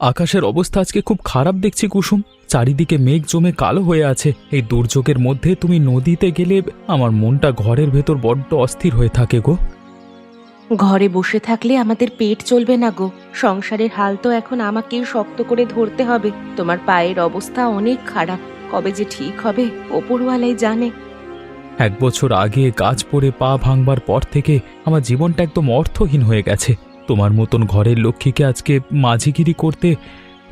আকাশের অবস্থা আজকে খুব খারাপ দেখছি কুসুম। চারিদিকে মেঘ জমে কালো হয়ে আছে। এই দুর্যোগের মধ্যে তুমি নদীতে গেলে আমার মনটা ঘরের ভেতর বড্ড অস্থির হয়ে থাকে গো। ঘরে বসে থাকলে আমাদের পেট চলবে না গো। সংসারের হাল তো এখন আমাকেই শক্ত করে ধরতে হবে। তোমার পায়ের অবস্থা অনেক খারাপ, কবে যে ঠিক হবে ওপরওয়ালাই জানে। 1 বছর আগে গাছ পড়ে পা ভাঙবার পর থেকে আমার জীবনটা একদম অর্থহীন হয়ে গেছে। তোমার মতন ঘরের লক্ষ্মীকে আজকে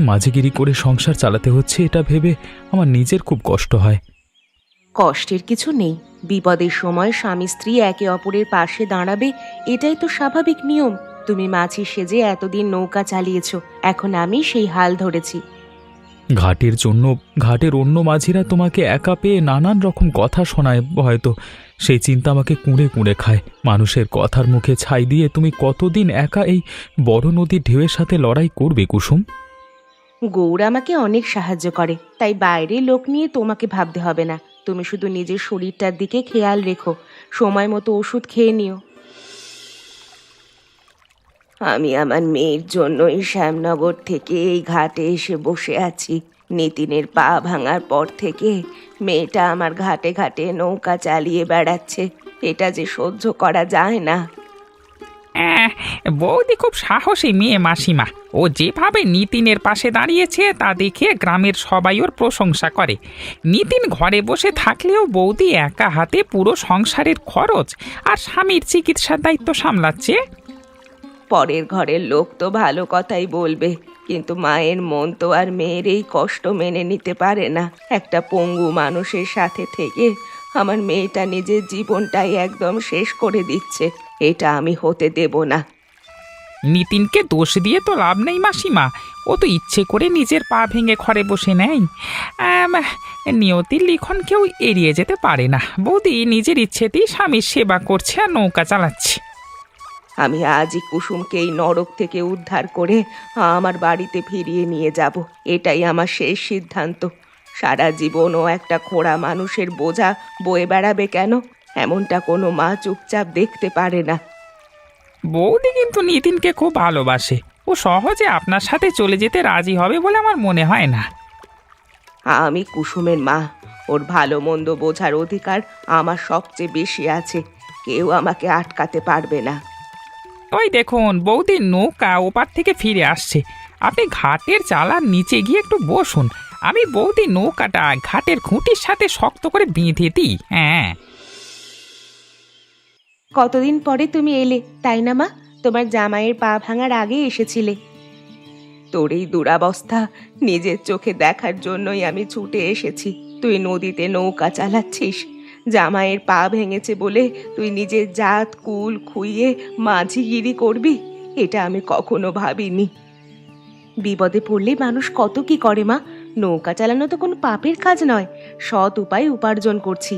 মাঝিগিরি করে সংসার চালাতে হচ্ছে, এটা ভেবে আমার নিজের খুব কষ্ট হয়। কষ্টের কিছু নেই, বিপদের সময় স্বামী স্ত্রী একে অপরের পাশে দাঁড়াবে, এটাই তো স্বাভাবিক নিয়ম। তুমি মাঝি সেজে এতদিন নৌকা চালিয়েছো, এখন আমি সেই হাল ধরেছি। ঘাটের জন্য ঘাটের অন্য মাঝিরা তোমাকে একা পেয়ে নানান রকম কথা শোনায় হয়তো, সেই চিন্তা আমাকে কুঁড়ে কুঁড়ে খায়। মানুষের কথার মুখে ছাই দিয়ে তুমি কতদিন একা এই বড় নদীর ঢেউয়ের সাথে লড়াই করবে কুসুম? গৌড় আমাকে অনেক সাহায্য করে, তাই বাইরের লোক নিয়ে তোমাকে ভাবতে হবে না। তুমি শুধু নিজের শরীরটার দিকে খেয়াল রেখো, সময় মতো ওষুধ খেয়ে নিও। আমি আমার মেয়ের জন্যই শ্যামনগর থেকে এই ঘাটে এসে বসে আছি। নিতিনের পা ভাঙার পর থেকে মেয়েটা আমার ঘাটে ঘাটে নৌকা চালিয়ে বেড়াচ্ছে, এটা যে সহ্য করা যায় না। আহ, বৌদি খুব সাহসী মেয়ে মাসিমা। ও যেভাবে নিতিনের পাশে দাঁড়িয়েছে তা দেখে গ্রামের সবাই ওর প্রশংসা করে। নিতিন ঘরে বসে থাকলেও বৌদি একা হাতে পুরো সংসারের খরচ আর স্বামীর চিকিৎসার দায়িত্ব সামলাচ্ছে। পরের ঘরের লোক তো ভালো কথাই বলবে, কিন্তু মায়ের মন তো আর মেয়ের এই কষ্ট মেনে নিতে পারে না। একটা পঙ্গু মানুষের সাথে থেকে আমার মেয়েটা নিজের জীবনটাই একদম শেষ করে দিচ্ছে, এটা আমি হতে দেব না। নিতিনকে দোষ দিয়ে তো লাভ নেই মাসিমা, ও তো ইচ্ছে করে নিজের পা ভেঙে ঘরে বসে নেয়। আম, নিয়তির লিখনকেও এড়িয়ে যেতে পারে না। বৌদি নিজের ইচ্ছেতেই স্বামীর সেবা করছে আর নৌকা চালাচ্ছে। আমি আজই কুসুমকে এই নরক থেকে উদ্ধার করে আমার বাড়িতে ফিরিয়ে নিয়ে যাব, এটাই আমার শেষ সিদ্ধান্ত। সারা জীবন ও একটা খোড়া মানুষের বোঝা বয়ে বেড়াবে কেন? এমনটা কোনো মা চুপচাপ দেখতে পারে না। বৌদি কিন্তু নিতিনকে খুব ভালোবাসে, ও সহজে আপনার সাথে চলে যেতে রাজি হবে বলে আমার মনে হয় না। আমি কুসুমের মা, ওর ভালো মন্দ বোঝার অধিকার আমার সবচেয়ে বেশি আছে, কেউ আমাকে আটকাতে পারবে না। ওই দেখুন বৌদির নৌকা ওপার থেকে ফিরে আসছে। আপনি ঘাটের চালার নিচে গিয়ে একটু বসুন, আমি বৌদি নৌকাটা ঘাটের খুঁটির সাথে শক্ত করে বেঁধে দিই। হ্যাঁ, কতদিন পরে তুমি এলে তাই না মা? তোমার জামাইয়ের পা ভাঙার আগে এসেছিলে। তোর এই দুরাবস্থা নিজের চোখে দেখার জন্যই আমি ছুটে এসেছি। তুই নদীতে নৌকা চালাচ্ছিস, জামাইয়ের পা ভেঙেছে বলে তুই নিজের জাত কুল খুইয়ে মাঝিগিরি করবি, এটা আমি কখনো ভাবিনি। বিপদে পড়লে মানুষ কত কি করে মা, নৌকা চালানো তো কোনো পাপের কাজ নয়, সৎ উপায়ে উপার্জন করছি।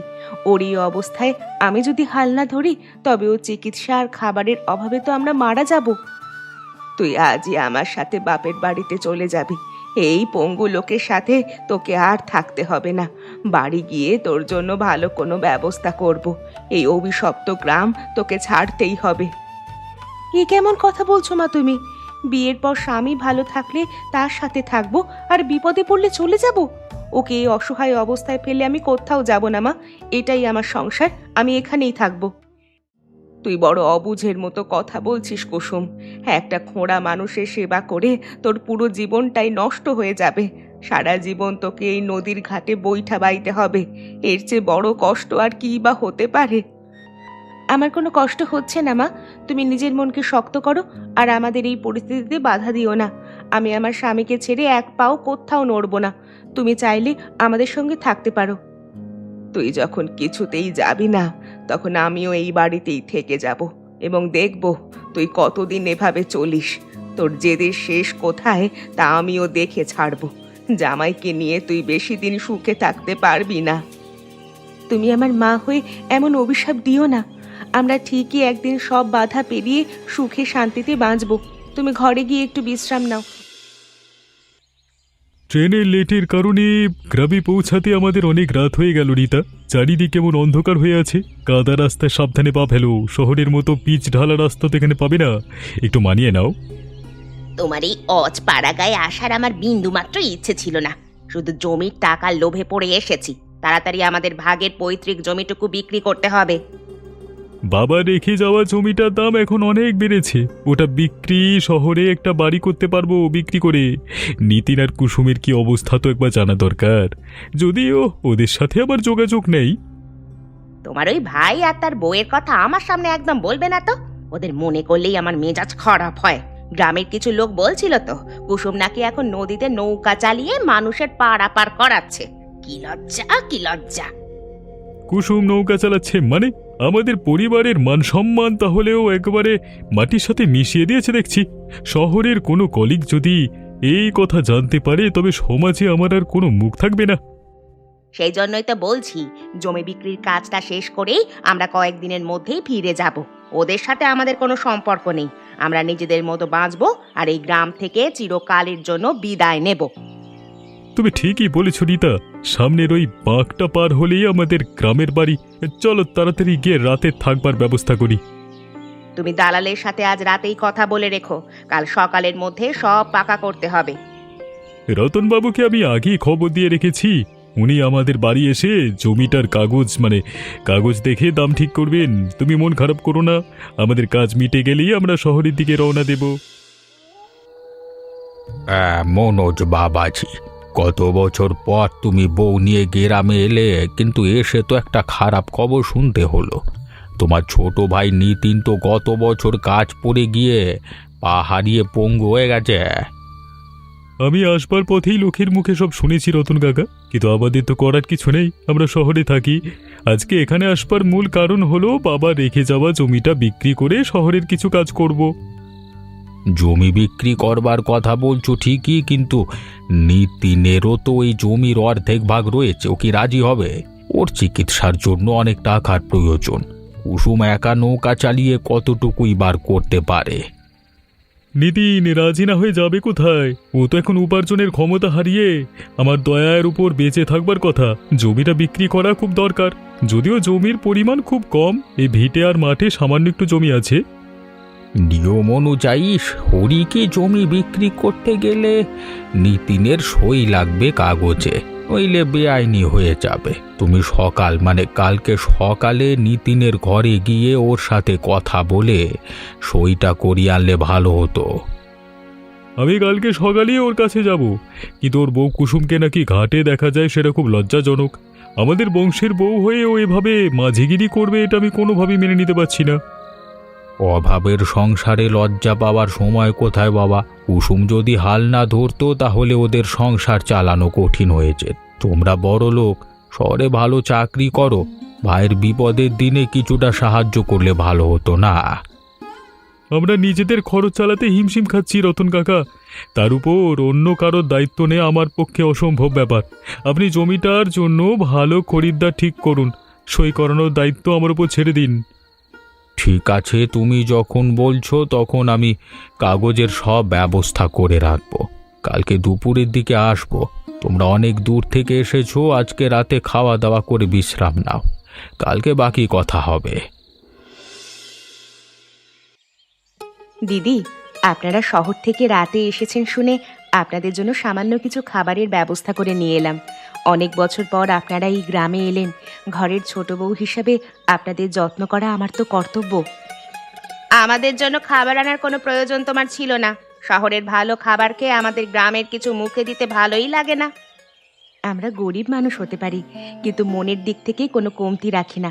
ওর এই অবস্থায় আমি যদি হাল না ধরি, তবে ও চিকিৎসা আর খাবারের অভাবে তো আমরা মারা যাব। তুই আজই আমার সাথে বাপের বাড়িতে চলে যাবি, এই পঙ্গু লোকের সাথে তোকে আর থাকতে হবে না। বাড়ি গিয়ে তোর জন্য ভালো কোনো ব্যবস্থা করব, এই অভিশপ্ত গ্রাম তোকে ছাড়তেই হবে। এ কেমন কথা বলছো মা তুমি? বিয়ের পর স্বামী ভালো থাকলে তার সাথে থাকবো, আর বিপদে পড়লে চলে যাব? ওকে এই অসহায় অবস্থায় ফেলে আমি কোথাও যাব না মা, এটাই আমার সংসার, আমি এখানেই থাকবো। তুই বড় অবুঝের মতো কথা বলছিস কুসুম। একটা খোঁড়া মানুষের সেবা করে তোর পুরো জীবনটাই নষ্ট হয়ে যাবে। সারা জীবন তোকে এই নদীর ঘাটে বৈঠা বাইতে হবে, এর চেয়ে বড় কষ্ট আর কি বা হতে পারে? আমার কোনো কষ্ট হচ্ছে না মা, তুমি নিজের মনকে শক্ত করো আর আমাদের এই পরিস্থিতিতে বাধা দিও না। আমি আমার স্বামীকে ছেড়ে এক পাও কোথাও নড়ব না, তুমি চাইলে আমাদের সঙ্গে থাকতে পারো। তুই যখন কিছুতেই যাবি না, তখন আমিও এই বাড়িতেই থেকে যাব এবং দেখব তুই কতদিন এভাবে চলিস। তোর জেদের শেষ কোথায় তা আমিও দেখে ছাড়ব। জামাইকে নিয়ে তুই বেশি দিন সুখে থাকতে পারবি না। তুমি আমার মা হয়ে এমন অভিশাপ দিও না, আমরা ঠিকই একদিন সব বাধা পেরিয়ে সুখে শান্তিতে বাঁচব। তুমি ঘরে গিয়ে একটু বিশ্রাম নাও। ট্রেনের লেটের কারণে গ্রামে পৌঁছাতে আমাদের অনেক রাত হয়ে গেল রীতা। চারিদিকে কেমন অন্ধকার হয়ে আছে। কাদা রাস্তায় সাবধানে পা ফেলো, শহরের মতো পিচ ঢালা রাস্তা তো এখানে পাবে না, একটু মানিয়ে নাও। তোমার এই অজ পাড়াগায় আসার আমার বিন্দুমাত্র ইচ্ছে ছিল না। শুধু জমির টাকার লোভে পড়ে এসেছি। তাড়াতাড়ি আমাদের ভাগের পৈতৃক জমিটুকু বিক্রি করতে হবে। বাবা রেখে যাওয়া জমিটার দাম এখন অনেক বেড়েছে। ওটা বিক্রি, শহরে একটা বাড়ি করতে পারবো বিক্রি করে। নিতিন আর কুসুমের কি অবস্থা তো একবার জানা দরকার, যদিও ওদের সাথে আমার যোগাযোগ নেই। তোমার ওই ভাই আর তার বউয়ের কথা আমার সামনে একদম বলবে না তো। ওদের মনে করলেই আমার মেজাজ খারাপ হয়। গ্রামের কিছু লোক বলছিল তো কুসুম নাকি এখন নদীতে নৌকা চালিয়ে মানুষের পারাপার করাচ্ছে। কি লজ্জা, কি লজ্জা! কুসুম নৌকা চালাচ্ছে মানে? আমাদের পরিবারের মান সম্মান তাহলেও একেবারে মাটির সাথে মিশিয়ে দিয়েছে দেখছি। শহরের কোনো কলিগ যদি এই কথা জানতে পারে তবে সমাজে আমার আর কোনো মুখ থাকবে না। সেই জন্যই তো বলছি, জমি বিক্রির কাজটা শেষ করেই আমরা কয়েকদিনের মধ্যেই ফিরে যাব। ওদের সাথে আমাদের কোনো সম্পর্ক নেই। আমরা নিজেদের মতো বাঁচবো আর এই গ্রাম থেকে চিরকালের জন্য বিদায় নেব। তুমি ঠিকই বলেছ রিতা, সামনের ওই বাঁকটা পার হলেই আমাদের গ্রামের বাড়ি। চলো তাড়াতাড়ি গিয়ে রাতে থাকবার ব্যবস্থা করি। তুমি দালালের সাথে আজ রাতেই কথা বলে রেখো, কাল সকালের মধ্যে সব পাকা করতে হবে। রতনবাবুকে আমি আগেই খবর দিয়ে রেখেছি। উনি আমাদের বাড়ি এসে জমিটার কাগজ দেখে দাম ঠিক করবেন। তুমি মন খারাপ করো না, আমাদের কাজ মিটে গেলেই আমরা শহরের দিকে রওনা দেব। মনোজ বাবাজি, কত বছর পর তুমি বউ নিয়ে গ্রামে এলে, কিন্তু এসে তো একটা খারাপ খবর শুনতে হলো। তোমার ছোট ভাই নিতিন তো গত বছর কাজ পড়ে গিয়ে পা হারিয়ে পঙ্গু হয়ে গেছে। আমি আসবার পথেই লোকের মুখে সব শুনেছি রতন কাকা, কিন্তু আমাদের তো করার কিছু নেই, আমরা শহরে থাকি। আজকে এখানে আসবার মূল কারণ হলো বাবা রেখে যাওয়া জমিটা বিক্রি করে শহরের কিছু কাজ করব। জমি বিক্রি করবার কথা বলছো ঠিকই, কিন্তু নিতিনেরও তো ওই জমির অর্ধেক ভাগ রয়েছে। ও কি রাজি হবে? ওর চিকিৎসার জন্য অনেক টাকার প্রয়োজন। কুসুম একা নৌকা চালিয়ে কতটুকুই বার করতে পারে? নিতিন রাজি না হয়ে যাবে কোথায়? ও তো এখন উপার্জনের ক্ষমতা হারিয়ে আমার দয়ার উপর বেঁচে থাকবার কথা। জমিটা বিক্রি করা খুব দরকার, যদিও জমির পরিমাণ খুব কম। এই ভিটে আর মাঠে সামান্য একটু জমি আছে। নিয়ম অনুযায়ী হরিকে জমি বিক্রি করতে গেলে নিতিনের সই লাগবে কাগজে, নইলে বেআইনি হয়ে যাবে। তুমি কালকে সকালে নিতিনের ঘরে গিয়ে ওর সাথে কথা বলে সইটা করিয়ে আনলে ভালো হতো। আমি কালকে সকালেই ওর কাছে যাব, কিন্তু ওর বউ কুসুমকে নাকি ঘাটে দেখা যায়, সেটা খুব লজ্জাজনক। আমাদের বংশের বউ হয়ে ও এভাবে মাঝিগিরি করবে, এটা আমি কোনোভাবেই মেনে নিতে পারছি না। অভাবের সংসারে লজ্জা পাওয়ার সময় কোথায় বাবা? কুসুম যদি হাল না ধরতো তাহলে ওদের সংসার চালানো কঠিন হয়েছে। তোমরা বড় লোক, শহরে ভালো চাকরি করো, ভাইয়ের বিপদের দিনে কিছুটা সাহায্য করলে ভালো হতো না? আমরা নিজেদের খরচ চালাতে হিমশিম খাচ্ছি রতন কাকা, তার উপর অন্য কারোর দায়িত্ব নেওয়া আমার পক্ষে অসম্ভব ব্যাপার। আপনি জমিটার জন্য ভালো খরিদ্দার ঠিক করুন, সই করানোর দায়িত্ব আমার উপর ছেড়ে দিন। ঠিক আছে, তুমি যখন বলছো তখন আমি কাগজের সব ব্যবস্থা করে রাখবো। কালকে দুপুরের দিকে আসবো। তোমরা অনেক দূর থেকে এসেছো, আজকে রাতে খাওয়া দাওয়া করে বিশ্রাম নাও, কালকে বাকি কথা হবে। দিদি, আপনারা শহর থেকে রাতে এসেছেন শুনে আপনাদের জন্য সামান্য কিছু খাবারের ব্যবস্থা করে নিয়ে এলাম। অনেক বছর পর আপনারা এই গ্রামে এলেন, ঘরের ছোট বউ হিসাবে আপনাদের যত্ন করা আমার তো কর্তব্য। আমাদের জন্য খাবার আনার কোনো প্রয়োজন তোমার ছিল না। শহরের ভালো খাবার খেয়ে আমাদের গ্রামের কিছু মুখে দিতে ভালোই লাগে না। আমরা গরিব মানুষ হতে পারি, কিন্তু মনের দিক থেকে কোনো কমতি রাখি না।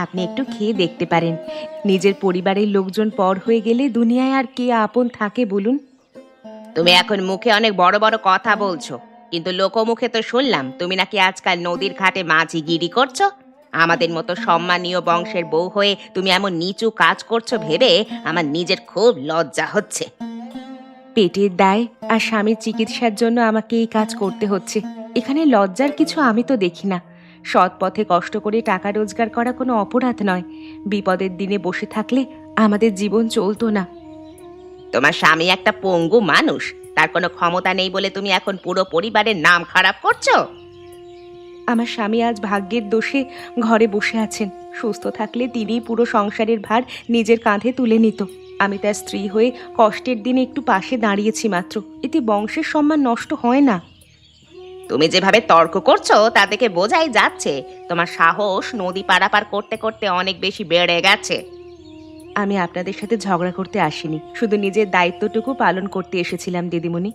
আপনি একটু খেয়ে দেখতে পারেন। নিজের পরিবারের লোকজন পর হয়ে গেলে দুনিয়ায় আর কে আপন থাকে বলুন? তুমি এখন মুখে অনেক বড় বড় কথা বলছো, কিন্তু লোকমুখে তো শুনলাম তুমি নাকি আজকাল নদীর ঘাটে মাঝিগিরি করছো। আমাদের মতো সম্মানীয় বংশের বউ হয়ে তুমি এমন নিচু কাজ করছো ভেবে আমার নিজের খুব লজ্জা হচ্ছে। পেটের দায় আর স্বামীর চিকিৎসার জন্য আমাকে এই কাজ করতে হচ্ছে। এখানে লজ্জার কিছু আমি তো দেখি না। সৎ পথে কষ্ট করে টাকা রোজগার করা কোনো অপরাধ নয়। বিপদের দিনে বসে থাকলে আমাদের জীবন চলতো না। তোমার স্বামী একটা পঙ্গু মানুষ, তার কোনো ক্ষমতা নেই বলে তুমি এখন পুরো পরিবারের নাম খারাপ করছো। আমার স্বামী আজ ভাগ্যের দোষে ঘরে বসে আছেন। সুস্থ থাকলে তিনিই পুরো সংসারের ভার নিজের কাঁধে তুলে নিত। আমি তার স্ত্রী হয়ে কষ্টের দিনে একটু পাশে দাঁড়িয়েছি মাত্র, এতে বংশের সম্মান নষ্ট হয় না। তুমি যেভাবে তর্ক করছো তা দেখে বোঝাই যাচ্ছে তোমার সাহস নদী পারাপার করতে করতে অনেক বেশি বেড়ে গেছে। আমি আপনাদের সাথে ঝগড়া করতে আসিনি, শুধু নিজের দায়িত্বটুকু পালন করতে এসেছিলাম দিদিমণি।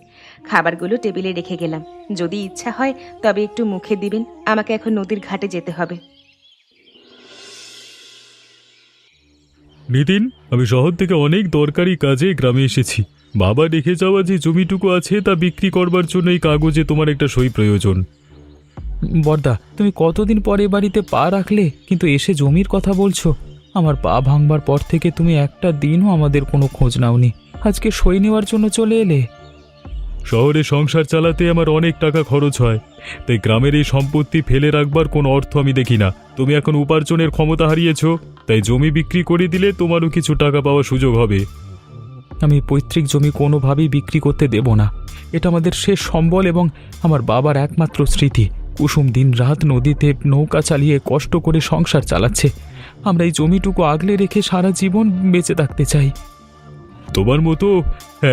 খাবারগুলো টেবিলে রেখে গেলাম, যদি ইচ্ছা হয় তবে একটু মুখে দিবেন। আমাকে এখন নদীর ঘাটে যেতে হবে। নিতিন, আমি শহর থেকে অনেক দরকারি কাজে গ্রামে এসেছি। বাবা রেখে যাওয়া যে জমিটুকু আছে তা বিক্রি করবার জন্য এই কাগজে তোমার একটা সই প্রয়োজন। বর্দা, তুমি কতদিন পরে বাড়িতে পা রাখলে, কিন্তু এসে জমির কথা বলছো? আমার পা ভাঙবার পর থেকে তুমি একটা দিনও আমাদের কোনো খোঁজ নাওনি, আজকে সই নেওয়ার জন্য চলে এলে। শহরে সংসার চালাতে আমার অনেক টাকা খরচ হয়, তাই গ্রামের এই সম্পত্তি ফেলে রাখবার কোনো অর্থ আমি দেখি না। তুমি এখন উপার্জনের ক্ষমতা হারিয়েছো, তাই জমি বিক্রি করে দিলে তোমারও কিছু টাকা পাওয়ার সুযোগ হবে। আমি পৈতৃক জমি কোনোভাবেই বিক্রি করতে দেব না। এটা আমাদের শেষ সম্বল এবং আমার বাবার একমাত্র স্মৃতি। কুসুম দিনরাত নদীতে নৌকা চালিয়ে কষ্ট করে সংসার চালাচ্ছে। আমরা এই জমিটুকু আগলে রেখে সারা জীবন বেঁচে থাকতে চাই। তোমার মতো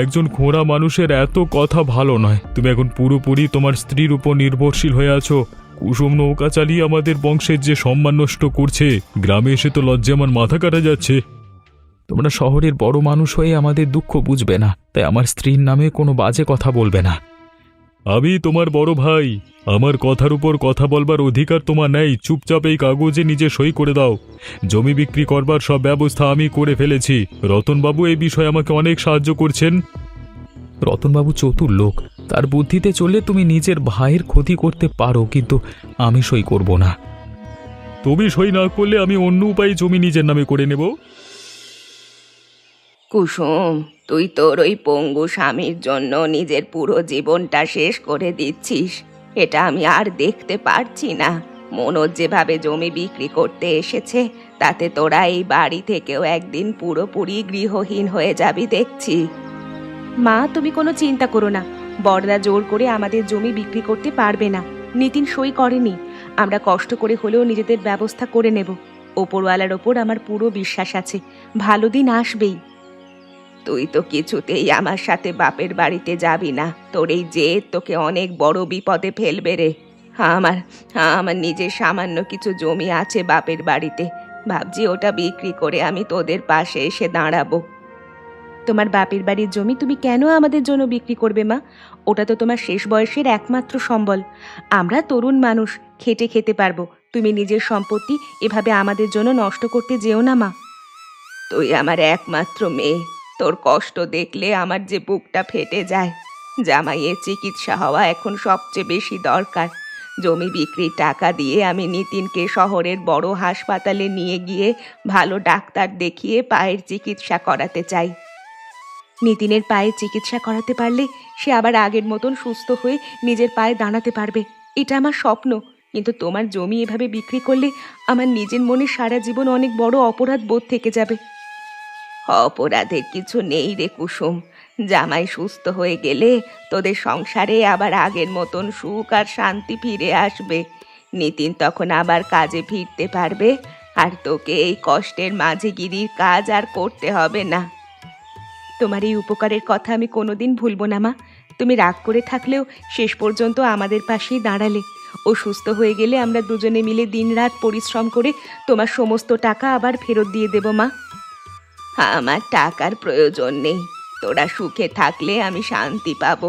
একজন খোঁড়া মানুষের এত কথা ভালো নয়। তুমি এখন পুরোপুরি তোমার স্ত্রীর উপর নির্ভরশীল হয়ে আছো। কুসুম নৌকা চালিয়ে আমাদের বংশের যে সম্মান নষ্ট করছে, গ্রামে এসে তো লজ্জা আমার মাথা কাটা যাচ্ছে। তোমরা শহরের বড় মানুষ হয়ে আমাদের দুঃখ বুঝবে না, তাই আমার স্ত্রীর নামে কোনো বাজে কথা বলবে না। আমি তোমার বড় ভাই, আমার কথার উপর কথা বলবার অধিকার তোমার নেই। চুপচাপ এই কাগজে নিজে সই করে দাও। জমি বিক্রি করবার সব ব্যবস্থা আমি করে ফেলেছি। রতনবাবু এই বিষয়ে আমাকে অনেক সাহায্য করছেন। রতনবাবু চতুর লোক, তার বুদ্ধিতে চললে তুমি নিজের ভাইয়ের ক্ষতি করতে পারো, কিন্তু আমি সই করব না। তুমি সই না করলে আমি অন্য উপায়ে জমি নিজের নামে করে নেব। কুসুম, তুই তোর ওই পঙ্গু স্বামীর জন্য নিজের পুরো জীবনটা শেষ করে দিচ্ছিস। এটা আমি আর দেখতে পারছি না। মনোজ যেভাবে জমি বিক্রি করতে এসেছে, তাতে তোরা এই বাড়ি থেকেও একদিন পুরোপুরি গৃহহীন হয়ে যাবি দেখছি। মা, তুমি কোনো চিন্তা করো না। বড়দা জোর করে আমাদের জমি বিক্রি করতে পারবে না। নিতিন সই করেনি। আমরা কষ্ট করে হলেও নিজেদের ব্যবস্থা করে নেব। ওপরওয়ালার ওপর আমার পুরো বিশ্বাস আছে, ভালো দিন আসবেই। তুই তো কিছুতেই আমার সাথে বাপের বাড়িতে যাবি না। তোর এই জেদ তোকে অনেক বড় বিপদে ফেলবে রে। আমার আমার নিজের সামান্য কিছু জমি আছে বাপের বাড়িতে, ভাবছি ওটা বিক্রি করে আমি তোদের পাশে এসে দাঁড়াবো। তোমার বাপের বাড়ির জমি তুমি কেন আমাদের জন্য বিক্রি করবে মা? ওটা তো তোমার শেষ বয়সের একমাত্র সম্বল। আমরা তরুণ মানুষ, খেটে খেতে পারবো। তুমি নিজের সম্পত্তি এভাবে আমাদের জন্য নষ্ট করতে যেও না মা। তুই আমার একমাত্র মেয়ে, তোর কষ্ট দেখলে আমার যে বুকটা ফেটে যায়। জামাইয়ের চিকিৎসা হওয়া এখন সবচেয়ে বেশি দরকার। জমি বিক্রির টাকা দিয়ে আমি নিতিনকে শহরের বড় হাসপাতালে নিয়ে গিয়ে ভালো ডাক্তার দেখিয়ে পায়ের চিকিৎসা করাতে চাই। নিতিনের পায়ের চিকিৎসা করাতে পারলে সে আবার আগের মতন সুস্থ হয়ে নিজের পায়ে দাঁড়াতে পারবে, এটা আমার স্বপ্ন। কিন্তু তোমার জমি এভাবে বিক্রি করলে আমার নিজের মনে সারা জীবন অনেক বড় অপরাধ বোধ থেকে যাবে। অপরাধের কিছু নেই রে কুসুম। জামাই সুস্থ হয়ে গেলে তোদের সংসারে আবার আগের মতন সুখ আর শান্তি ফিরে আসবে। নিতিন তখন আবার কাজে ফিরতে পারবে, আর তোকে এই কষ্টের মাঝে গিরির কাজ আর করতে হবে না। তোমার এই উপকারের কথা আমি কোনোদিন ভুলবো না মা। তুমি রাগ করে থাকলেও শেষ পর্যন্ত আমাদের পাশেই দাঁড়ালে। ও সুস্থ হয়ে গেলে আমরা দুজনে মিলে দিনরাত পরিশ্রম করে তোমার সমস্ত টাকা আবার ফেরত দিয়ে দেব মা। আমার টাকার প্রয়োজন নেই, তোরা সুখে থাকলে আমি শান্তি পাবো।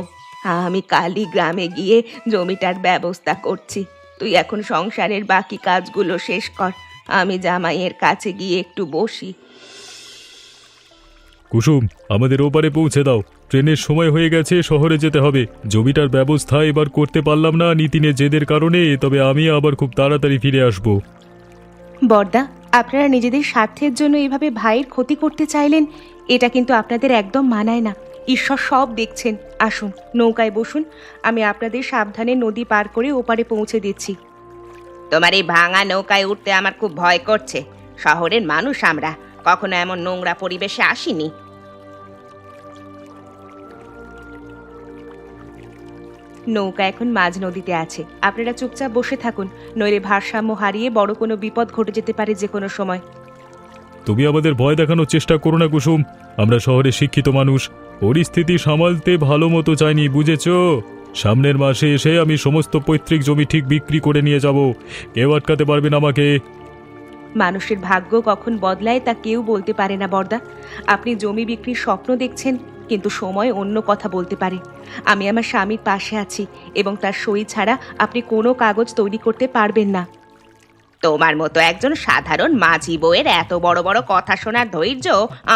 আমি কালই গ্রামে গিয়ে জমিটার ব্যবস্থা করছি। তুই এখন সংসারের বাকি কাজগুলো শেষ কর, আমি জামাইয়ের কাছে গিয়ে একটু বসি। কুসুম, আমাদের ওপারে পৌঁছে দাও। ট্রেনের সময় হয়ে গেছে, শহরে যেতে হবে। জমিটার ব্যবস্থা এবার করতে পারলাম না নিতিনের জেদের কারণে, তবে আমি আবার খুব তাড়াতাড়ি ফিরে আসব। বড়দা, আপনারা নিজেদের স্বার্থের জন্য এভাবে ভাইয়ের ক্ষতি করতে চাইলেন, এটা কিন্তু আপনাদের একদম মানায় না। ঈশ্বর সব দেখছেন। আসুন, নৌকায় বসুন, আমি আপনাদের সাবধানে নদী পার করে ওপারে পৌঁছে দিচ্ছি। তোমার এই ভাঙা নৌকায় উঠতে আমার খুব ভয় করছে। শহরের মানুষ আমরা, কখনো এমন নোংরা পরিবেশে আসিনি। নৌকা এখন মাঝ নদীতে আছে, আপনারা চুপচাপ বসে থাকুন, নইলে ভারসাম্য হারিয়ে বড় কোনো বিপদ ঘটে যেতে পারে যে কোনো সময়। তুমি আমাদের ভয় দেখানোর চেষ্টা করো না কুসুম। আমরা শহরে শিক্ষিত মানুষ, পরিস্থিতি সামালতে ভালো মতো চাইনি, বুঝেছো? সামনের মাসে এসে আমি সমস্ত পৈতৃক জমি ঠিক বিক্রি করে নিয়ে যাব। কেউ আটকাতে পারবে না আমাকে। মানুষের ভাগ্য কখন বদলায় তা কেউ বলতে পারে না বর্দা। আপনি জমি বিক্রির স্বপ্ন দেখছেন, কিন্তু সময় অন্য কথা বলতে পারে। আমি আমার স্বামীর পাশে আছি এবং তার সই ছাড়া আপনি কোনো কাগজ তৈরি করতে পারবেন না। তোমার মতো একজন সাধারণ মাঝি বউয়ের এত বড় বড় কথা শোনার ধৈর্য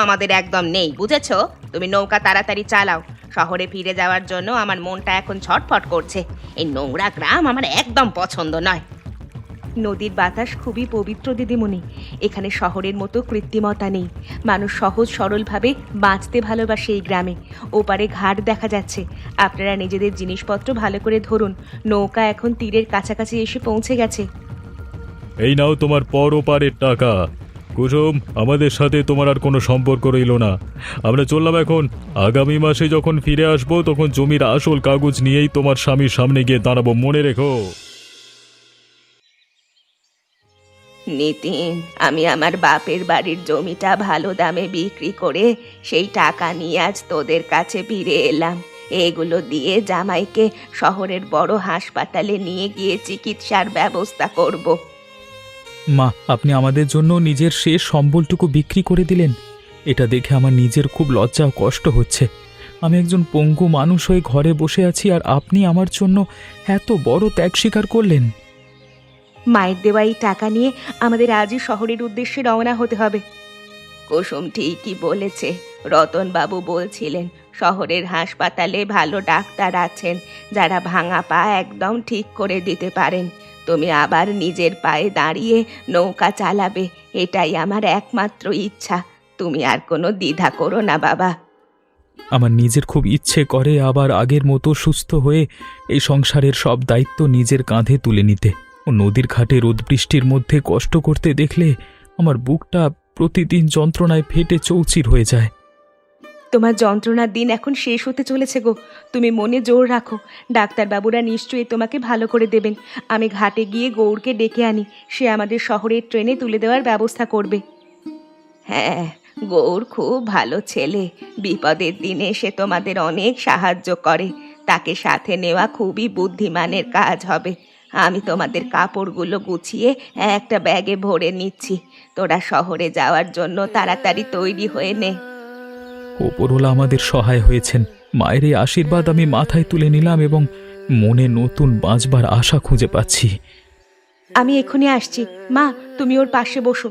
আমাদের একদম নেই, বুঝেছো? তুমি নৌকা তাড়াতাড়ি চালাও। শহরে ফিরে যাওয়ার জন্য আমার মনটা এখন ছটফট করছে। এই নোংরা গ্রাম আমার একদম পছন্দ নয়। নদীর বাতাস খুবই পবিত্র দিদিমণি। এখানে শহরের মতো কৃত্রিমতা নেই। মানুষ সহজ সরলভাবে বাঁচতে ভালোবাসে এই গ্রামে। ওপারে ঘাট দেখা যাচ্ছে। আপনারা নিজেদের জিনিসপত্র ভালো করে ধরুন। নৌকা এখন তীরের কাছাকাছি এসে পৌঁছে গেছে। এই নাও তোমার পর ওপারের টাকা। কুসুম, আমাদের সাথে তোমার আর কোনো সম্পর্ক রইল না। আমরা চললাম এখন। আগামী মাসে যখন ফিরে আসবো তখন জমির আসল কাগজ নিয়েই তোমার স্বামীর সামনে গিয়ে দাঁড়াবো, মনে রেখো। নিতিন, আমি আমার বাপের বাড়ির জমিটা ভালো দামে বিক্রি করে সেই টাকা নিয়ে আজ তোদের কাছে ফিরে এলাম। এগুলো দিয়ে জামাইকে শহরের বড় হাসপাতালে নিয়ে গিয়ে চিকিৎসার ব্যবস্থা করব। মা, আপনি আমাদের জন্য নিজের শেষ সম্বলটুকু বিক্রি করে দিলেন। এটা দেখে আমার নিজের খুব লজ্জা ও কষ্ট হচ্ছে। আমি একজন পঙ্গু মানুষ হয়ে ঘরে বসে আছি, আর আপনি আমার জন্য এত বড় ত্যাগ স্বীকার করলেন। মায়ের দেওয়া এই টাকা নিয়ে আমাদের আজই শহরের উদ্দেশ্যে রওনা হতে হবে। কুসুম ঠিকই বলেছে। রতনবাবু বলছিলেন শহরের হাসপাতালে ভালো ডাক্তার আছেন যারা ভাঙা পা একদম ঠিক করে দিতে পারেন। তুমি আবার নিজের পায়ে দাঁড়িয়ে নৌকা চালাবে, এটাই আমার একমাত্র ইচ্ছা। তুমি আর কোনো দ্বিধা করো না বাবা। আমার নিজের খুব ইচ্ছে করে আবার আগের মতো সুস্থ হয়ে এই সংসারের সব দায়িত্ব নিজের কাঁধে তুলে নিতে। ও নদীর ঘাটে রোদ বৃষ্টির মধ্যে কষ্ট করতে দেখলে আমার বুকটা প্রতিদিন যন্ত্রণায় ফেটে চৌচির হয়ে যায়। তোমার যন্ত্রণার দিন এখন শেষ হতে চলেছে গো। তুমি মনে জোর রাখো। ডাক্তারবাবুরা নিশ্চয়ই তোমাকে ভালো করে দেবেন। আমি ঘাটে গিয়ে গৌরকে ডেকে আনি, সে আমাদের শহরের ট্রেনে তুলে দেওয়ার ব্যবস্থা করবে। হ্যাঁ, গৌর খুব ভালো ছেলে। বিপদের দিনে সে তোমাদের অনেক সাহায্য করে। তাকে সাথে নেওয়া খুবই বুদ্ধিমানের কাজ হবে। আমি তোমাদের কাপড়গুলো গুছিয়ে একটা ব্যাগে ভরে নিচ্ছি। তোরা শহরে যাওয়ার জন্য তাড়াতাড়ি তৈরি হয়ে নে। ওপরওয়ালা আমাদের সহায় হয়েছেন। মায়ের এই আশীর্বাদ আমি মাথায় তুলে নিলাম এবং মনে নতুন বাঁচবার আশা খুঁজে পাচ্ছি। আমি এক্ষুনি আসছি। মা, তুমি ওর পাশে বসো।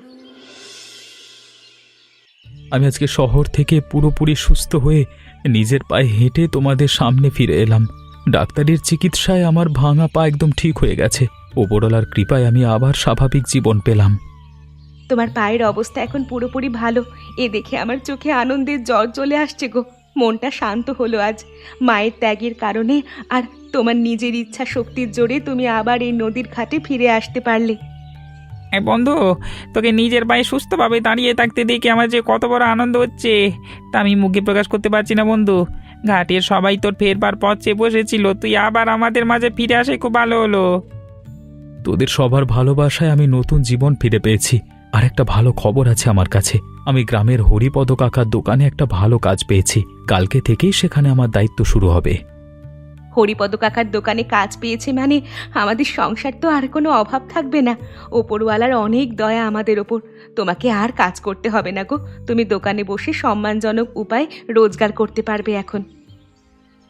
আমি আজকে শহর থেকে পুরোপুরি সুস্থ হয়ে নিজের পায়ে হেঁটে তোমাদের সামনে ফিরে এলাম। ডাক্তারের চিকিৎসায় আমার ভাঙা পা একদম ঠিক হয়ে গেছে। ওপরওয়ালার কৃপায় আমি আবার স্বাভাবিক জীবন পেলাম। তোমার পায়ের অবস্থা এখন পুরোপুরি ভালো। এ দেখে আমার চোখে আনন্দের জল চলে আসছে গো। মনটা শান্ত হলো আজ মায়ের ত্যাগের কারণে, আর তোমার নিজের ইচ্ছা শক্তির জোরে তুমি আবার এই নদীর ঘাটে ফিরে আসতে পারলে। বন্ধু, তোকে নিজের পায়ে সুস্থভাবে দাঁড়িয়ে থাকতে দেখে আমার যে কত বড় আনন্দ হচ্ছে তা আমি মুখে প্রকাশ করতে পারছি না বন্ধু। ঘাটের সবাই তোর ফেরবার পথ চেয়ে বসেছিল, তুই আবার আমাদের মাঝে ফিরে আসে খুব ভালো হলো। তোদের সবার ভালোবাসায় আমি নতুন জীবন ফিরে পেয়েছি। আর একটা ভালো খবর আছে আমার কাছে। আমি গ্রামের হরিপদ কাকার দোকানে একটা ভালো কাজ পেয়েছি। কালকে থেকেই সেখানে আমার দায়িত্ব শুরু হবে। হরিপদ কাকার দোকানে কাজ পেয়েছে মানে আমাদের সংসার তো আর কোনো অভাব থাকবে না। ওপরওয়ালার অনেক দয়া আমাদের ওপর। তোমাকে আর কাজ করতে হবে না গো। তুমি দোকানে বসে সম্মানজনক উপায় রোজগার করতে পারবে এখন।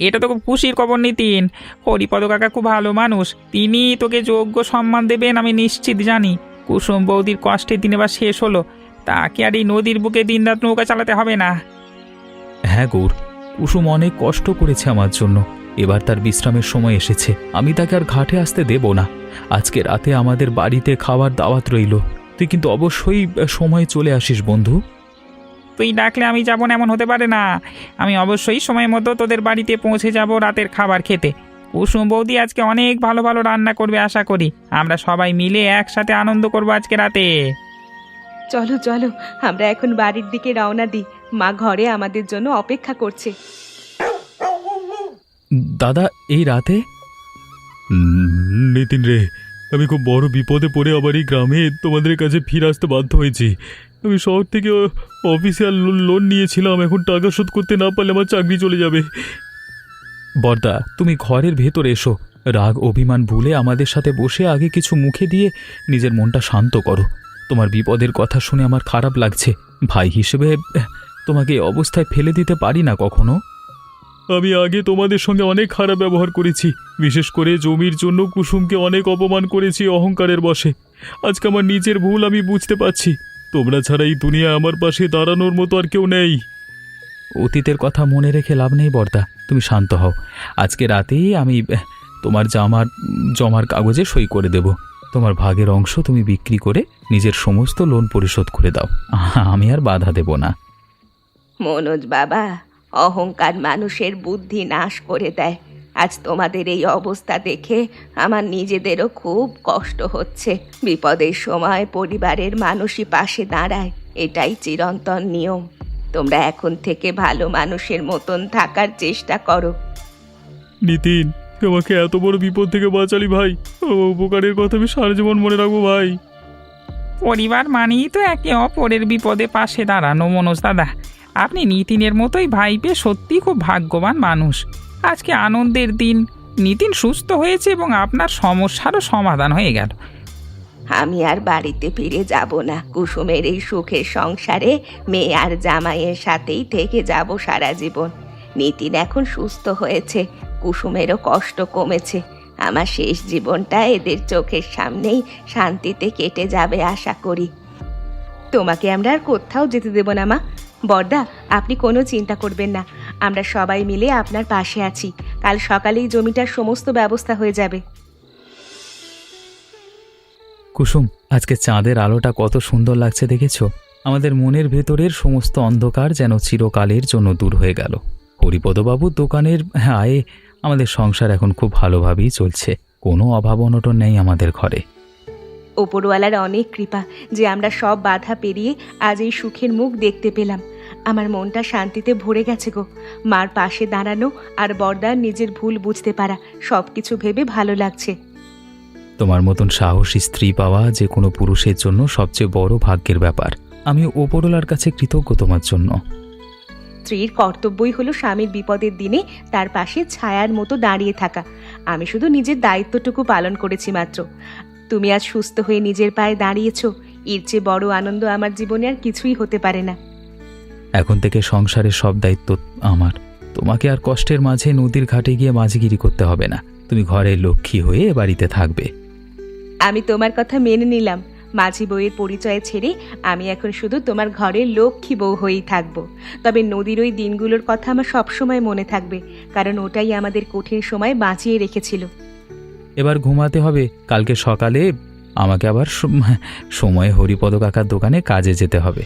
এটা তো খুব খুশির খবর নিতিন। হরিপদ কাকা খুব ভালো মানুষ, তিনি তোকে যোগ্য সম্মান দেবেন আমি নিশ্চিত জানি। কুসুম বৌদির কষ্টের দিন এবার শেষ হলো, তাকে আর এই নদীর বুকে দিনরাত নৌকা চালাতে হবে না। হ্যাঁ গৌর, কুসুম অনেক কষ্ট করেছে আমার জন্য। এবার তার বিশ্রামের সময় এসেছে। আমি তাকে আর ঘাটে আসতে দেব না। আজকে রাতে আমাদের বাড়িতে খাওয়ার দাওয়াত রইল। তুই কিন্তু অবশ্যই সময় চলে আসিস বন্ধু। তুই ডাকলে আমি যাবো না এমন হতে পারে না। আমি অবশ্যই সময় মতো তোদের বাড়িতে পৌঁছে যাব রাতের খাবার খেতে। কুসুম বৌদি আজকে অনেক ভালো ভালো রান্না করবে আশা করি। আমরা সবাই মিলে একসাথে আনন্দ করবো আজকে রাতে। চলো চলো, আমরা এখন বাড়ির দিকে রওনা দিই। মা ঘরে আমাদের জন্য অপেক্ষা করছে। দাদা, এই রাতে? নিতিন রে, আমি খুব বড় বিপদে পড়ে আবার এই গ্রামে তোমাদের কাছে ফিরে আসতে বাধ্য হয়েছি। আমি শহর থেকে অফিসিয়াল লোন নিয়েছিলাম, এখন টাকা শোধ করতে না পারলে আমার চাকরি চলে যাবে। বর্দা, তুমি ঘরের ভেতর এসো। রাগ অভিমান ভুলে আমাদের সাথে বসে আগে কিছু মুখে দিয়ে নিজের মনটা শান্ত করো। তোমার বিপদের কথা শুনে আমার খারাপ লাগছে। ভাই হিসেবে তোমাকে এই অবস্থায় ফেলে দিতে পারি না কখনো। আমি আগে তোমাদের সঙ্গে অনেক খারাপ ব্যবহার করেছি, বিশেষ করে জমির জন্য কুসুমকে অনেক অপমান করেছি অহংকারের বশে। আজকে আমার নিজের ভুল আমি বুঝতে পারছি। তোমরা ছাড়া এই দুনিয়া আমার পাশে দাঁড়ানোর মতো আর কেউ নেই। অতীতের কথা মনে রেখে লাভ নেই বর্দা, তুমি শান্ত হও। আজকে রাতেই আমি তোমার জমার কাগজে সই করে দেব। তোমার ভাগের অংশ তুমি বিক্রি করে নিজের সমস্ত লোন পরিশোধ করে দাও। আমি আর বাধা দেব না। মনোজ বাবা, অহংকার মানুষের বুদ্ধি নাশ করে দেয়। আজ তোমাদের এই অবস্থা দেখে আমার নিজেদেরও খুব কষ্ট হচ্ছে। বিপদের সময় পরিবারের মানুষই পাশে দাঁড়ায়, এটাই চিরন্তন নিয়ম। তোমরা এখন থেকে ভালো মানুষের মতন থাকার চেষ্টা করো। নিতিন, তোমাকে এত বড় বিপদ থেকে বাঁচালি ভাই। উপকারের কথা আমি সারা জীবন মনে রাখবো ভাই। পরিবার মানেই তো একে অপরের বিপদে পাশে দাঁড়ানো মনোজ দাদা। আপনি নিতিনের মতোই ভাই পেয়ে সত্যি খুব ভাগ্যবান মানুষ। আজকে আনন্দের দিন, নিতিন সুস্থ হয়েছে এবং আপনার সমস্যারও সমাধান হয়ে গেল। আমি আর বাড়িতে ফিরে যাব না। কুসুমের এই সুখের সংসারে মেয়ে আর জামাইয়ের সাথেই থেকে যাব সারা জীবন। নিতিন এখন সুস্থ হয়েছে, কুসুমেরও কষ্ট কমেছে। আমার শেষ জীবনটা এদের চোখের সামনেই শান্তিতে কেটে যাবে আশা করি। তোমাকে আমরা আর কোথাও যেতে দেব না মা। বর্দা, আপনি কোনো চিন্তা করবেন না, আমরা সবাই মিলে আপনার পাশে আছি। কাল সকালেই জমিটার সমস্ত ব্যবস্থা হয়ে যাবে। কুসুম, আজকে চাঁদের আলোটা কত সুন্দর লাগছে দেখেছো? আমাদের মনের ভেতরের সমস্ত অন্ধকার যেন চিরকালের জন্য দূর হয়ে গেল। হরিপদবাবুর দোকানের আয়ে আমাদের সংসার এখন খুব ভালোভাবেই চলছে। কোনো অভাব অনটন নেই আমাদের ঘরে। ওপরওয়ালার অনেক কৃপা যে আমরা সব বাধা পেরিয়ে আজ এই সুখের মুখ দেখতে পেলাম। আমার মনটা শান্তিতে ভরে গেছে গো। মার পাশে দাঁড়ানো আর বর্দার নিজের ভুল বুঝতে পারা, সব কিছু ভেবে ভালো লাগছে। তোমার মতন সাহসী স্ত্রী পাওয়া যে কোনো পুরুষের জন্য সবচেয়ে বড় ভাগ্যের ব্যাপার। আমি ওপরওয়ালার কাছে কৃতজ্ঞ তোমার জন্য। স্ত্রীর কর্তব্যই হলো স্বামীর বিপদের দিনে তার পাশে ছায়ার মতো দাঁড়িয়ে থাকা। আমি শুধু নিজের দায়িত্বটুকু পালন করেছি মাত্র। তুমি আজ সুস্থ হয়ে নিজের পায়ে দাঁড়িয়েছো, এর চেয়ে বড় আনন্দ আমার জীবনে আর কিছুই হতে পারে না। এখন থেকে সংসারের সব দায়িত্ব আমার। তোমাকে আর কষ্টের মাঝে নদীর ঘাটে গিয়ে মাঝিগিরি করতে হবে না। তুমি ঘরের লক্ষ্মী হয়ে এ বাড়িতে থাকবে। আমি তোমার কথা মেনে নিলাম। মাঝি বউয়ের পরিচয় ছেড়ে আমি এখন শুধু তোমার ঘরের লক্ষ্মী বউ হয়েই থাকবো। তবে নদীর ওই দিনগুলোর কথা আমার সবসময় মনে থাকবে, কারণ ওটাই আমাদের কঠিন সময় বাঁচিয়ে রেখেছিল। এবার ঘুমাতে হবে। কালকে সকালে আমাকে আবার সময়ে হরিপদ কাকার দোকানে কাজে যেতে হবে।